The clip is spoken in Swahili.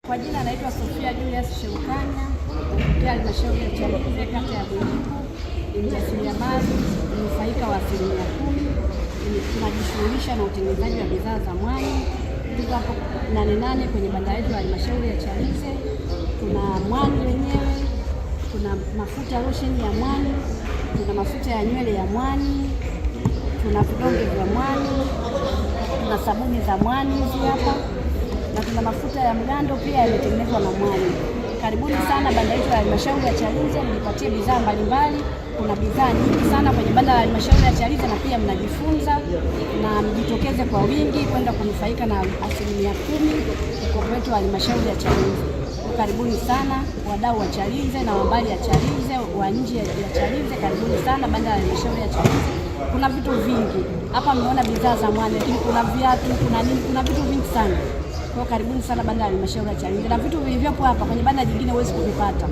Kwa jina naitwa Sofia Julius Sheukanya, natokea halmashauri ya Chalinze, kata ya Buliku. Ni mjasiriamali mnufaika wa 10%. Tunajishughulisha na utengenezaji wa bidhaa za mwani. Tuko hapo 88 kwenye banda letu la halmashauri ya Chalinze. Tuna mwani wenyewe, tuna mafuta lotion ya mwani, tuna mafuta ya nywele ya mwani, tuna vidonge vya mwani, tuna sabuni za mwani hizi hapa, na tuna mafuta ya mgando pia yametengenezwa na mwani. Karibuni sana banda letu la halmashauri ya Chalinze, mjipatie bidhaa mbalimbali. Kuna bidhaa nyingi sana kwenye banda la halmashauri ya Chalinze, na pia mnajifunza, na mjitokeze kwa wingi kwenda kunufaika na 10% mkopo wetu wa halmashauri ya Chalinze. Karibuni sana wadau wa Chalinze na wambali ya Chalinze, wa nje ya Chalinze, karibuni sana banda la halmashauri ya Chalinze. Kuna vitu vingi hapa, mmeona bidhaa za mwani, lakini kuna viatu, kuna nini, kuna vitu vingi sana. Kwa karibuni sana banda la halmashauri ya Chalinze, na vitu vilivyopo hapa kwenye banda jingine huwezi kuvipata.